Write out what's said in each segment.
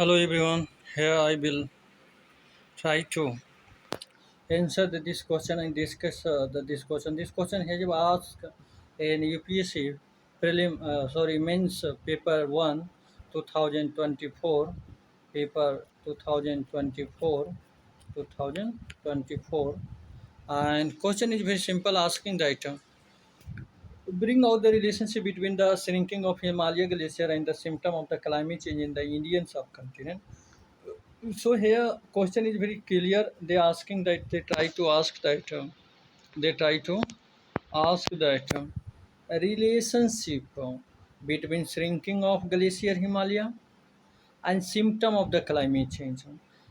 Hello everyone. Here I will try to answer this question and discuss this question. This question has been asked in UPSC mains paper 1 2024 paper 2024 and question is very simple asking that bring out the relationship between the shrinking of Himalaya glacier and the symptom of the climate change in the Indian subcontinent. So here question is very clear. They asking that they try to ask that a relationship between shrinking of glacier Himalaya and symptom of the climate change.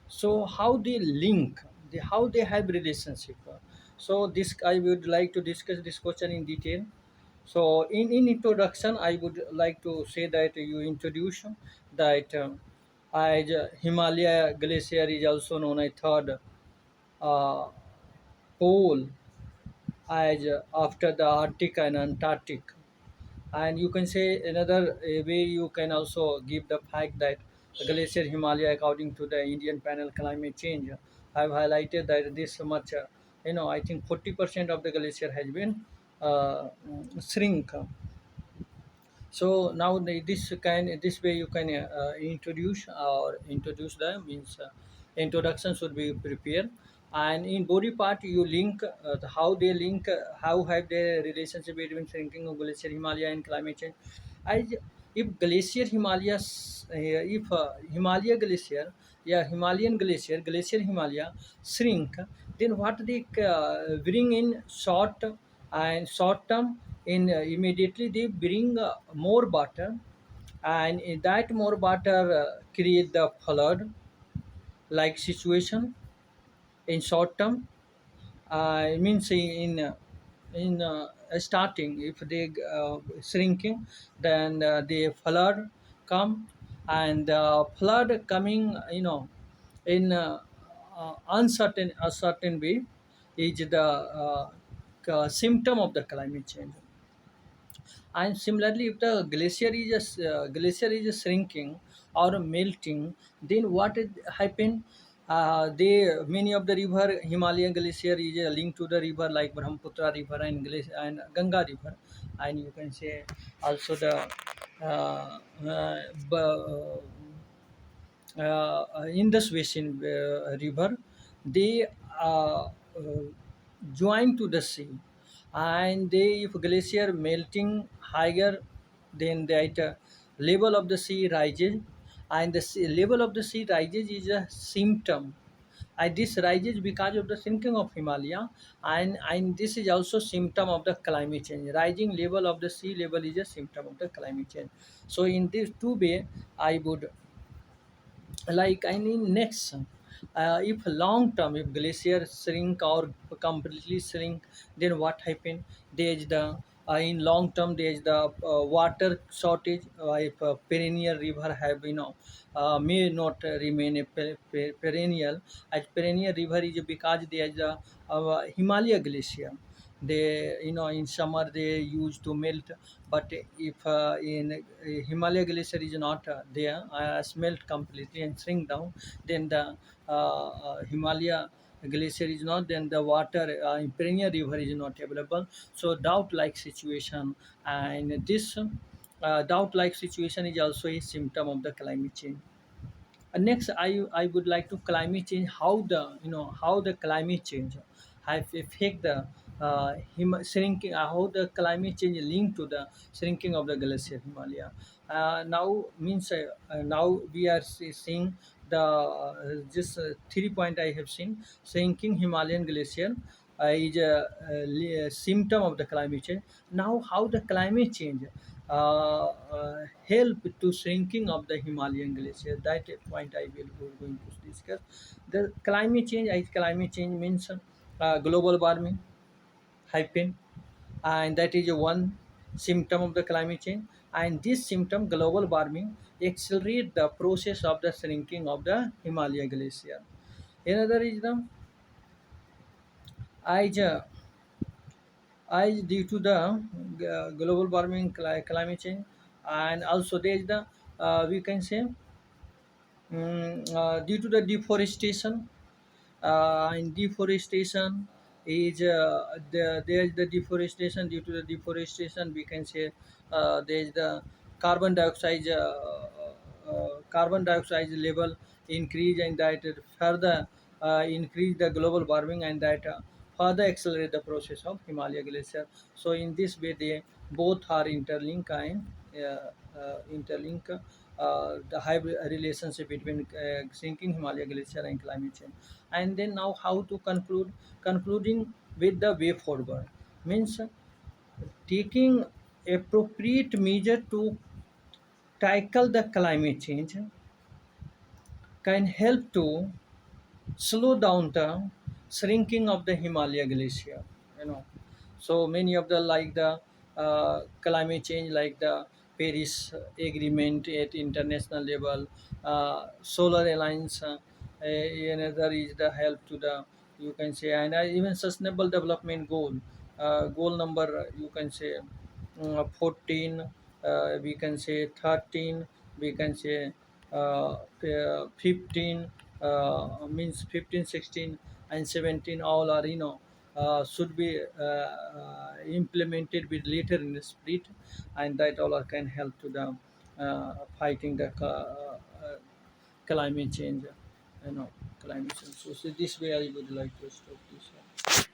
So how they link, how they have relationship. So this I would like to discuss this question in detail. So in introduction, I would like to say that you introduce that as Himalaya glacier is also known as third uh, pole as after the Arctic and Antarctic. And you can say another way you can also give the fact that the glacier Himalaya, according to the Indian panel climate change, have highlighted that this much, I think 40% of the glacier has been shrink. So now this way you can introduce them means introduction should be prepared, and in body part you link how they link, how have their relationship between shrinking of glacier Himalaya and climate change. As if glacier Himalayas if Himalaya glacier, yeah, Himalayan glacier Himalaya shrink, then what they bring in short term, in immediately they bring more water, and in that more water create the flood like situation in short term. It means in starting if they shrinking, then the flood come, and flood coming, in uncertain a certain way is the symptom of the climate change. And similarly, if the glacier is shrinking or melting, then what is happen? They many of the river Himalayan glacier is linked to the river like Brahmaputra river and and Ganga river, and you can say also the uh, uh, b- Indus Basin river, they join to the sea, and they if glacier melting higher, then that level of the sea rises, and the level of the sea rises is a symptom. And this rises because of the sinking of Himalaya, and this is also symptom of the climate change. Rising level of the sea level is a symptom of the climate change. So in these two way, I would like I mean next, if long term, if glacier shrink or completely shrink, then what happen? There is the in long term there is the water shortage. If a perennial river have may not remain a perennial, as perennial river is because there is a Himalaya glacier. They in summer they used to melt, but if in Himalaya glacier is not there, smelt completely and shrink down, then the Himalaya glacier is not, then the water in perennial river is not available. So drought like situation, and this drought like situation is also a symptom of the climate change. Next, I would like to climate change, how the how the climate change have affect the shrinking, how the climate change linked to the shrinking of the glacier Himalaya. Now means now we are seeing the just 3 point I have seen. Shrinking Himalayan glacier is a symptom of the climate change. Now how the climate change help to shrinking of the Himalayan glacier. That point I will go going to discuss. The climate change, as climate change means global warming, hyphen, and that is one symptom of the climate change. And this symptom, global warming, accelerate the process of the shrinking of the Himalaya glacier. Another is the as due to the global warming, climate change, and also there is the we can say Due to the deforestation, and deforestation is there is the deforestation. Due to the deforestation, we can say there is the carbon dioxide carbon dioxide level increase, and that it further increase the global warming, and that further accelerate the process of Himalaya glacier. So in this way, they both are interlinked, and interlink the high relationship between sinking Himalaya glacier and climate change. And then now how to concluding with the way forward means taking appropriate measure to tackle the climate change can help to slow down the shrinking of the Himalaya glacier. You know, so many of the like the climate change, like the Paris Agreement at international level, Solar Alliance, another is the help to the, you can say, and even Sustainable Development Goal, goal number you can say 14, we can say 13, we can say 15, means 15, 16, and 17, all are, should be implemented with later in the spirit, and that all are can help to the fighting the climate change, you know, climate change. So this way I would like to stop this.